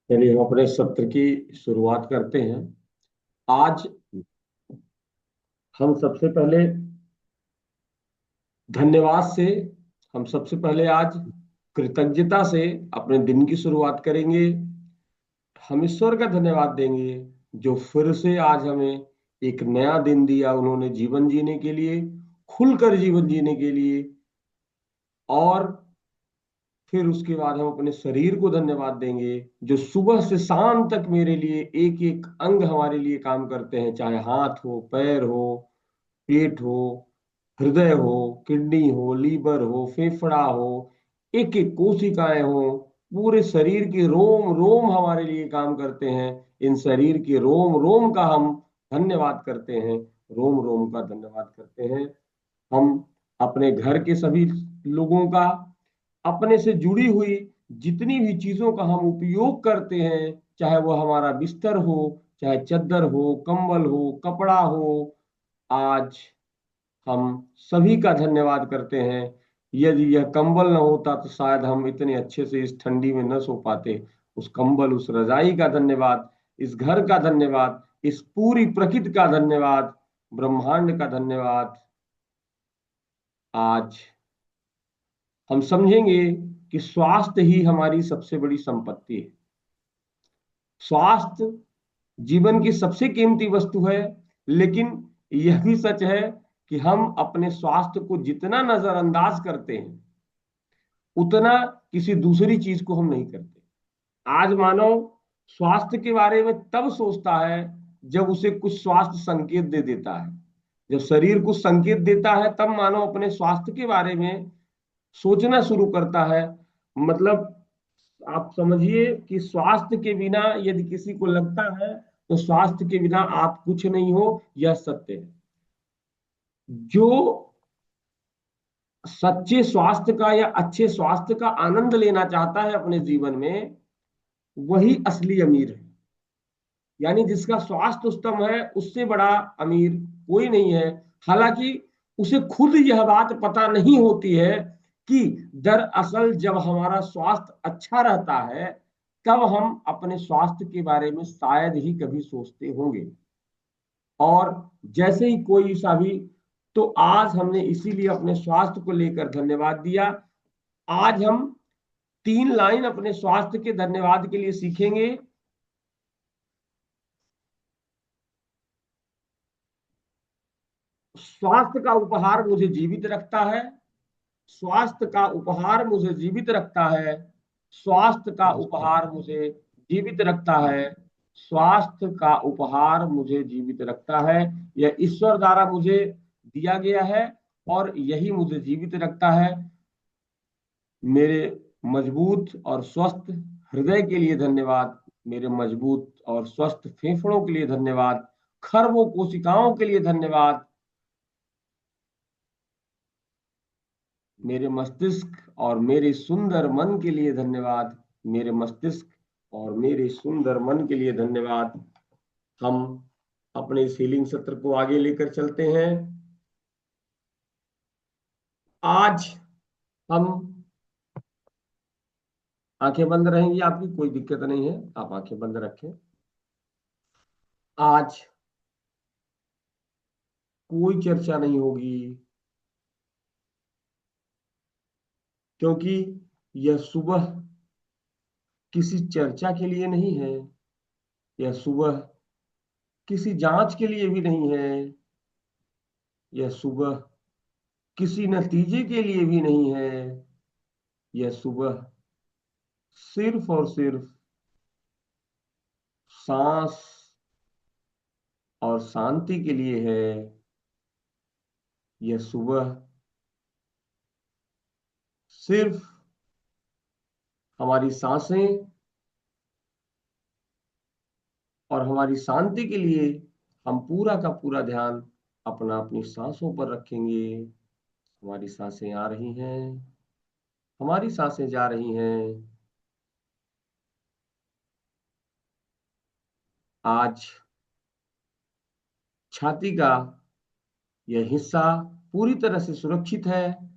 चलिए हम अपने सत्र की शुरुआत करते हैं। आज हम सबसे पहले धन्यवाद से हम सबसे पहले आज कृतज्ञता से अपने दिन की शुरुआत करेंगे। हम ईश्वर का धन्यवाद देंगे जो फिर से आज हमें एक नया दिन दिया, उन्होंने जीवन जीने के लिए, खुलकर जीवन जीने के लिए। और फिर उसके बाद हम अपने शरीर को धन्यवाद देंगे जो सुबह से शाम तक मेरे लिए एक एक अंग हमारे लिए काम करते हैं, चाहे हाथ हो, पैर हो, पेट हो, हृदय हो, किडनी हो, लीवर हो, फेफड़ा हो, एक एक कोशिकाएं हो, पूरे शरीर के रोम रोम हमारे लिए काम करते हैं। इन शरीर के रोम रोम का हम धन्यवाद करते हैं, रोम रोम का धन्यवाद करते हैं। हम अपने घर के सभी लोगों का, अपने से जुड़ी हुई जितनी भी चीजों का हम उपयोग करते हैं, चाहे वो हमारा बिस्तर हो, चाहे चद्दर हो, कंबल हो, कपड़ा हो, आज हम सभी का धन्यवाद करते हैं। यदि यह कंबल न होता तो शायद हम इतने अच्छे से इस ठंडी में न सो पाते। उस कंबल, उस रजाई का धन्यवाद, इस घर का धन्यवाद, इस पूरी प्रकृति का धन्यवाद, ब्रह्मांड का धन्यवाद। आज हम समझेंगे कि स्वास्थ्य ही हमारी सबसे बड़ी संपत्ति है। स्वास्थ्य जीवन की सबसे कीमती वस्तु है, लेकिन यह भी सच है कि हम अपने स्वास्थ्य को जितना नजरअंदाज करते हैं, उतना किसी दूसरी चीज को हम नहीं करते। आज मानव स्वास्थ्य के बारे में तब सोचता है जब उसे कुछ स्वास्थ्य संकेत दे देता है। जब शरीर कुछ संकेत देता है तब मानव अपने स्वास्थ्य के बारे में सोचना शुरू करता है। मतलब आप समझिए कि स्वास्थ्य के बिना यदि किसी को लगता है तो स्वास्थ्य के बिना आप कुछ नहीं हो, यह सत्य है। जो सच्चे स्वास्थ्य का या अच्छे स्वास्थ्य का आनंद लेना चाहता है अपने जीवन में, वही असली अमीर है। यानी जिसका स्वास्थ्य उत्तम है, उससे बड़ा अमीर कोई नहीं है। हालांकि उसे खुद यह बात पता नहीं होती है कि दरअसल जब हमारा स्वास्थ्य अच्छा रहता है तब हम अपने स्वास्थ्य के बारे में शायद ही कभी सोचते होंगे। और जैसे ही कोई सा भी, तो आज हमने इसीलिए अपने स्वास्थ्य को लेकर धन्यवाद दिया। आज हम 3 लाइन अपने स्वास्थ्य के धन्यवाद के लिए सीखेंगे। स्वास्थ्य का उपहार मुझे जीवित रखता है। स्वास्थ्य का उपहार मुझे जीवित रखता है। स्वास्थ्य का उपहार मुझे जीवित रखता है। स्वास्थ्य का उपहार मुझे जीवित रखता है। यह ईश्वर द्वारा मुझे दिया गया है और यही मुझे जीवित रखता है। मेरे मजबूत और स्वस्थ हृदय के लिए धन्यवाद। मेरे मजबूत और स्वस्थ फेफड़ों के लिए धन्यवाद। खरबों कोशिकाओं के लिए धन्यवाद। मेरे मस्तिष्क और मेरे सुंदर मन के लिए धन्यवाद। मेरे मस्तिष्क और मेरे सुंदर मन के लिए धन्यवाद। हम अपने इस हीलिंग सत्र को आगे लेकर चलते हैं। आज हम, आंखें बंद रहेंगी आपकी, कोई दिक्कत नहीं है, आप आंखें बंद रखें। आज कोई चर्चा नहीं होगी, क्योंकि यह सुबह किसी चर्चा के लिए नहीं है। यह सुबह किसी जांच के लिए भी नहीं है। यह सुबह किसी नतीजे के लिए भी नहीं है। यह सुबह सिर्फ और सिर्फ सांस और शांति के लिए है। यह सुबह सिर्फ हमारी सांसें और हमारी शांति के लिए हम पूरा का पूरा ध्यान अपना अपनी सांसों पर रखेंगे। हमारी सांसें आ रही हैं, हमारी सांसें जा रही हैं। आज छाती का यह हिस्सा पूरी तरह से सुरक्षित है।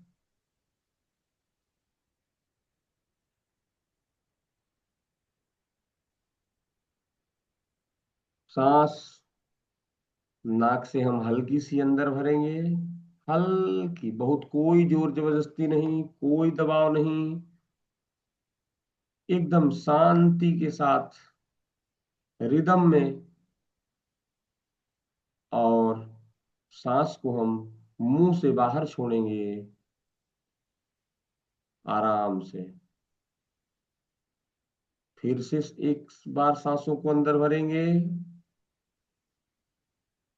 सांस नाक से हम हल्की सी अंदर भरेंगे, हल्की, बहुत, कोई जोर जबरदस्ती नहीं, कोई दबाव नहीं, एकदम शांति के साथ, रिदम में। और सांस को हम मुंह से बाहर छोड़ेंगे आराम से। फिर से एक बार सांसों को अंदर भरेंगे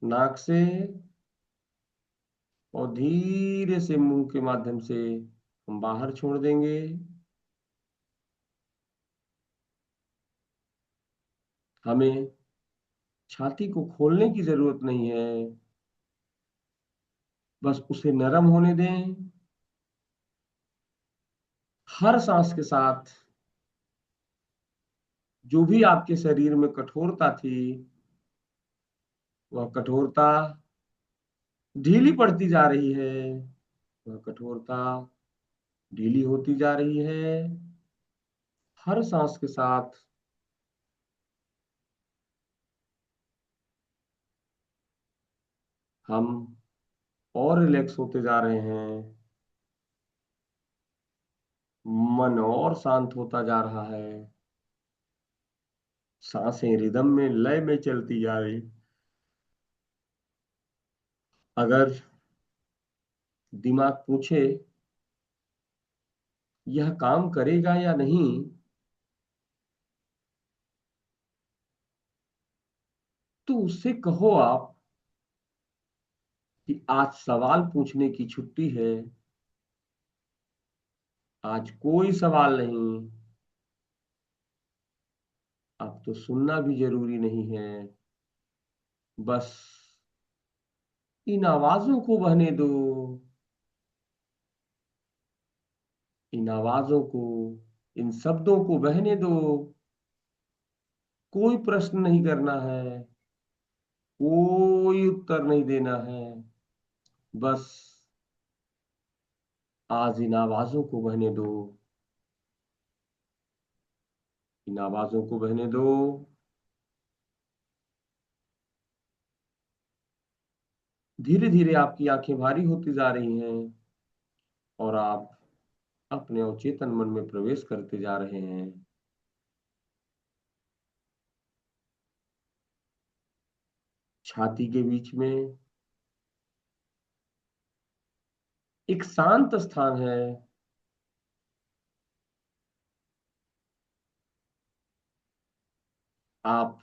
नाक से, और धीरे से मुंह के माध्यम से हम बाहर छोड़ देंगे। हमें छाती को खोलने की जरूरत नहीं है, बस उसे नरम होने दें। हर सांस के साथ जो भी आपके शरीर में कठोरता थी, वह कठोरता ढीली पड़ती जा रही है, वह कठोरता ढीली होती जा रही है हर सांस के साथ। हम और रिलैक्स होते जा रहे हैं, मन और शांत होता जा रहा है, सांसें रिदम में, लय में चलती जा रही। अगर दिमाग पूछे यह काम करेगा या नहीं, तो उससे कहो आप कि आज सवाल पूछने की छुट्टी है, आज कोई सवाल नहीं, अब तो सुनना भी जरूरी नहीं है, बस इन आवाजों को बहने दो, इन आवाजों को, इन शब्दों को बहने दो। कोई प्रश्न नहीं करना है, कोई उत्तर नहीं देना है, बस आज इन आवाजों को बहने दो, इन आवाजों को बहने दो। धीरे धीरे आपकी आंखें भारी होती जा रही हैं और आप अपने अवचेतन मन में प्रवेश करते जा रहे हैं। छाती के बीच में एक शांत स्थान है। आप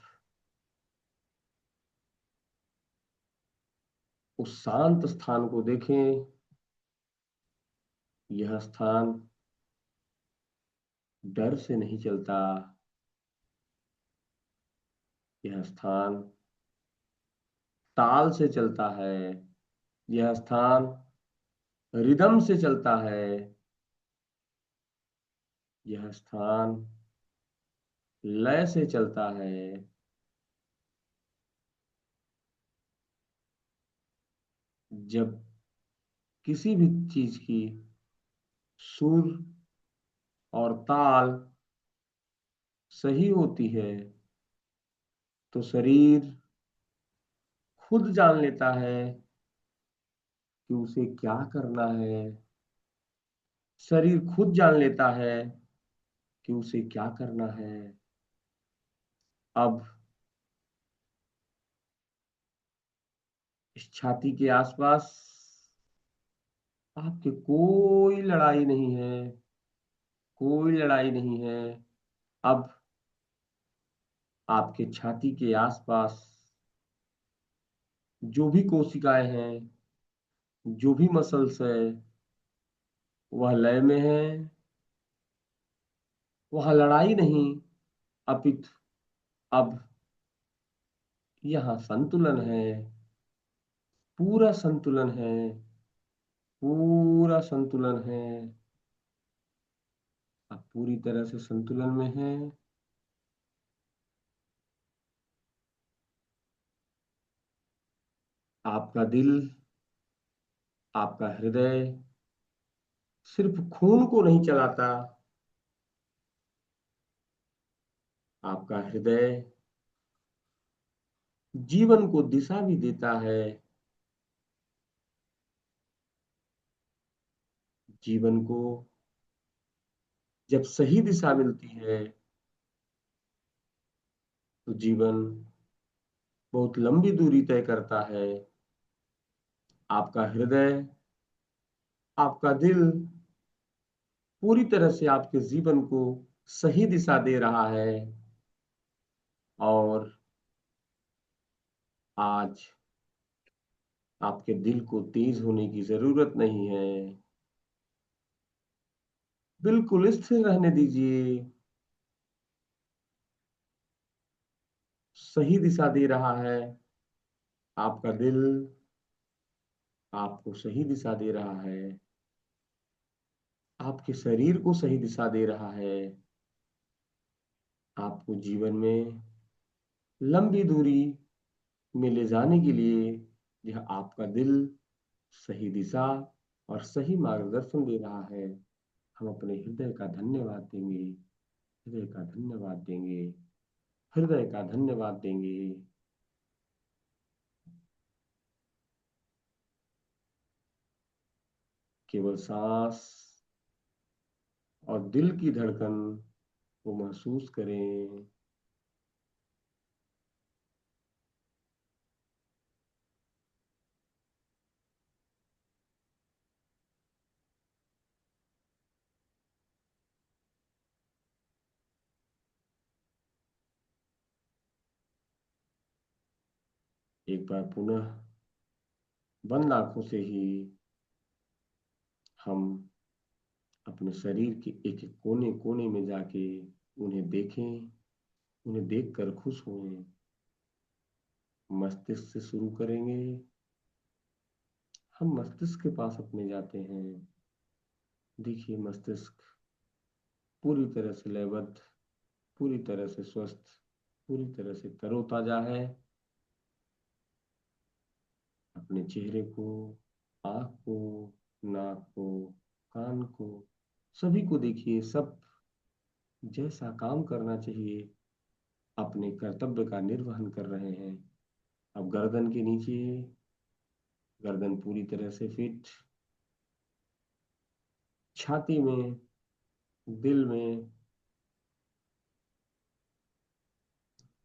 उस शांत स्थान को देखें। यह स्थान डर से नहीं चलता, यह स्थान ताल से चलता है, यह स्थान रिदम से चलता है, यह स्थान लय से चलता है। जब किसी भी चीज की सुर और ताल सही होती है, तो शरीर खुद जान लेता है कि उसे क्या करना है। शरीर खुद जान लेता है कि उसे क्या करना है। अब इस छाती के आसपास आपके कोई लड़ाई नहीं है, कोई लड़ाई नहीं है। अब आपके छाती के आसपास जो भी कोशिकाएं हैं, जो भी मसल्स है, वह लय में है। वहां लड़ाई नहीं, अपितु अब यहाँ संतुलन है, पूरा संतुलन है, पूरा संतुलन है। आप पूरी तरह से संतुलन में हैं। आपका दिल, आपका हृदय सिर्फ खून को नहीं चलाता, आपका हृदय जीवन को दिशा भी देता है। जीवन को जब सही दिशा मिलती है तो जीवन बहुत लंबी दूरी तय करता है। आपका हृदय, आपका दिल पूरी तरह से आपके जीवन को सही दिशा दे रहा है। और आज आपके दिल को तेज होने की जरूरत नहीं है। बिल्कुल स्थिर रहने दीजिए। सही दिशा दे रहा है। आपका दिल आपको सही दिशा दे रहा है। आपके शरीर को सही दिशा दे रहा है। आपको जीवन में लंबी दूरी में ले जाने के लिए यह आपका दिल सही दिशा और सही मार्गदर्शन दे रहा है। हम अपने हृदय का धन्यवाद देंगे। हृदय का धन्यवाद देंगे। हृदय का धन्यवाद देंगे। केवल सांस और दिल की धड़कन को महसूस करें। एक बार पुनः बंद आंखों से ही हम अपने शरीर के एक एक कोने कोने में जाके उन्हें देखें। उन्हें देखकर खुश हों। मस्तिष्क से शुरू करेंगे। हम मस्तिष्क के पास अपने जाते हैं। देखिए मस्तिष्क पूरी तरह से लयबद्ध, पूरी तरह से स्वस्थ, पूरी तरह से तरोताजा है। अपने चेहरे को, आँख को, नाक को, कान को, सभी को देखिए। सब जैसा काम करना चाहिए अपने कर्तव्य का निर्वहन कर रहे हैं। अब गर्दन के नीचे, गर्दन पूरी तरह से फिट। छाती में, दिल में,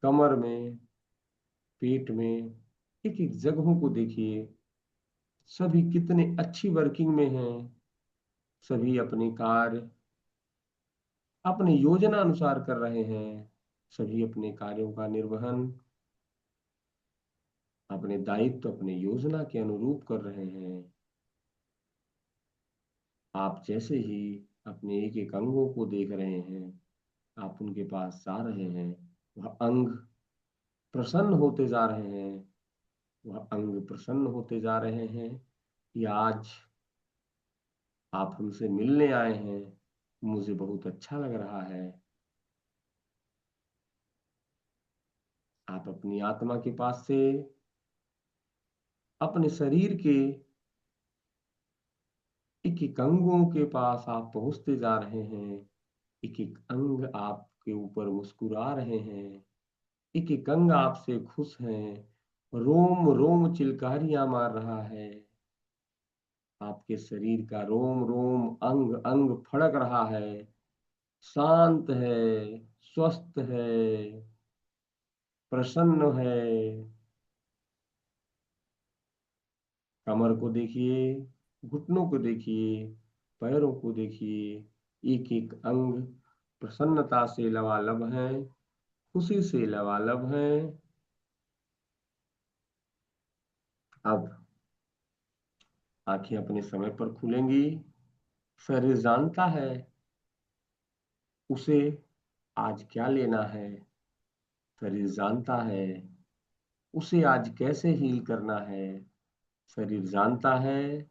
कमर में, पेट में, एक एक जगहों को देखिए। सभी कितने अच्छी वर्किंग में हैं। सभी अपने कार्य अपने योजना अनुसार कर रहे हैं। सभी अपने कार्यों का निर्वहन अपने दायित्व, अपने योजना के अनुरूप कर रहे हैं। आप जैसे ही अपने एक एक अंगों को देख रहे हैं, आप उनके पास जा रहे हैं, वह अंग प्रसन्न होते जा रहे हैं। वह अंग प्रसन्न होते जा रहे हैं कि आज आप हमसे मिलने आए हैं, मुझे बहुत अच्छा लग रहा है। आप अपनी आत्मा के पास से अपने शरीर के एक एक अंगों के पास आप पहुंचते जा रहे हैं। एक एक अंग आपके ऊपर मुस्कुरा रहे हैं। एक एक अंग आपसे खुश है। रोम रोम चिलकारियां मार रहा है। आपके शरीर का रोम रोम, अंग अंग फड़क रहा है। शांत है, स्वस्थ है, प्रसन्न है। कमर को देखिए, घुटनों को देखिए, पैरों को देखिए। एक एक अंग प्रसन्नता से लबालब है, खुशी से लबालब है। अब आंखें अपने समय पर खुलेंगी। शरीर जानता है उसे आज क्या लेना है। शरीर जानता है उसे आज कैसे हील करना है। शरीर जानता है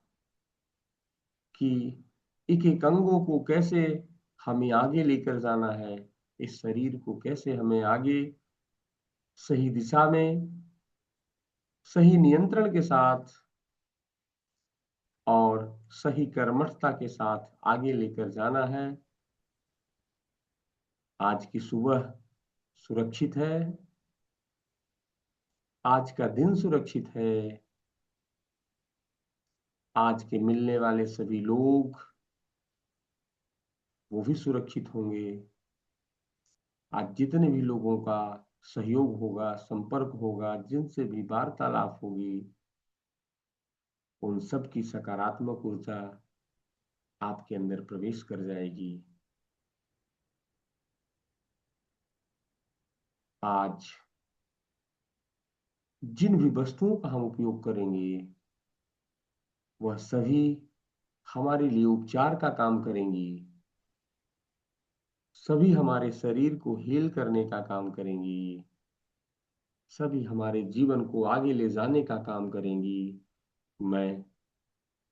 कि एक एक अंगों को कैसे हमें आगे लेकर जाना है। इस शरीर को कैसे हमें आगे सही दिशा में, सही नियंत्रण के साथ और सही कर्मठता के साथ आगे लेकर जाना है। आज की सुबह सुरक्षित है। आज का दिन सुरक्षित है। आज के मिलने वाले सभी लोग वो भी सुरक्षित होंगे। आज जितने भी लोगों का सहयोग होगा, संपर्क होगा, जिनसे भी वार्तालाप होगी, उन सब की सकारात्मक ऊर्जा आपके अंदर प्रवेश कर जाएगी। आज जिन भी वस्तुओं का हम उपयोग करेंगे वह सभी हमारे लिए उपचार का काम करेंगी। सभी हमारे शरीर को हील करने का काम करेंगी। सभी हमारे जीवन को आगे ले जाने का काम करेंगी। मैं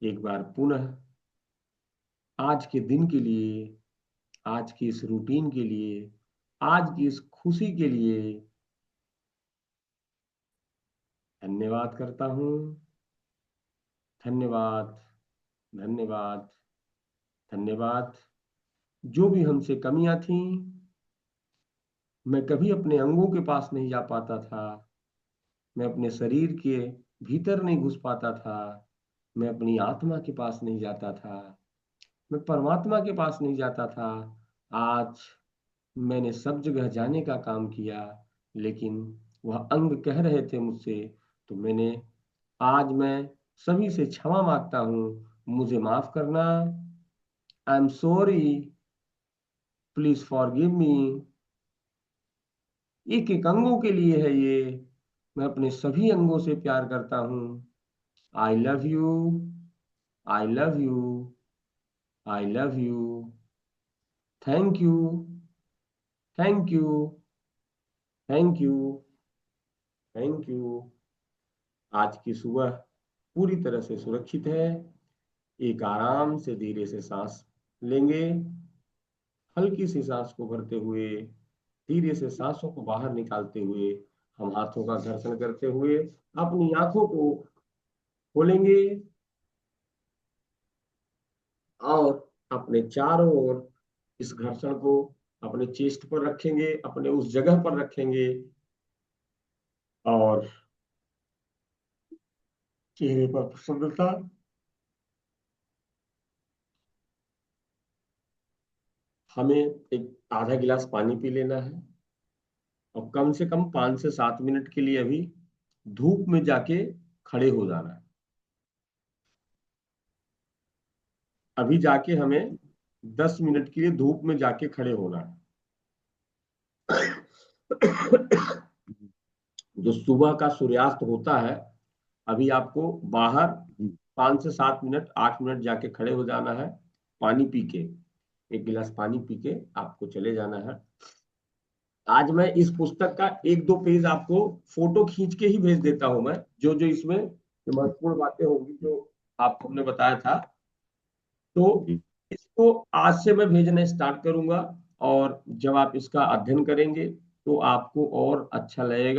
एक बार पुनः आज के दिन के लिए, आज की इस रूटीन के लिए, आज की इस खुशी के लिए धन्यवाद करता हूँ। धन्यवाद, धन्यवाद, धन्यवाद। जो भी हमसे कमियां थीं, मैं कभी अपने अंगों के पास नहीं जा पाता था, मैं अपने शरीर के भीतर नहीं घुस पाता था, मैं अपनी आत्मा के पास नहीं जाता था, मैं परमात्मा के पास नहीं जाता था। आज मैंने सब जगह जाने का काम किया, लेकिन वह अंग कह रहे थे मुझसे, तो आज मैं सभी से क्षमा मांगता हूँ। मुझे माफ करना। I am sorry, please forgive me. एक एक अंगों के लिए है ये। मैं अपने सभी अंगों से प्यार करता हूँ। I love you, I love you, I love you. Thank you, thank you, thank you, thank you. आज की सुबह पूरी तरह से सुरक्षित है। एक आराम से धीरे से सांस लेंगे। हल्की सी सांस को भरते हुए, धीरे से सांसों को बाहर निकालते हुए, हम हाथों का घर्षण करते हुए अपनी आंखों को खोलेंगे और अपने चारों ओर इस घर्षण को अपने चेस्ट पर रखेंगे, अपने उस जगह पर रखेंगे और चेहरे पर प्रसन्नता। हमें एक आधा गिलास पानी पी लेना है और कम से कम 5 से 7 मिनट के लिए अभी धूप में जाके खड़े हो जाना है। अभी जाके हमें 10 मिनट के लिए धूप में जाके खड़े होना है। जो सुबह का सूर्यास्त होता है, अभी आपको बाहर 5 से 7 मिनट, 8 मिनट जाके खड़े हो जाना है। पानी पी के, एक गिलास पानी पी के आपको चले जाना है। आज मैं इस पुस्तक का 1-2 पेज आपको फोटो खींच के ही भेज देता हूं। मैं जो जो इसमें जो महत्वपूर्ण बातें होंगी, जो आपको हमने बताया था, तो इसको आज से मैं भेजना स्टार्ट करूंगा। और जब आप इसका अध्ययन करेंगे तो आपको और अच्छा लगेगा।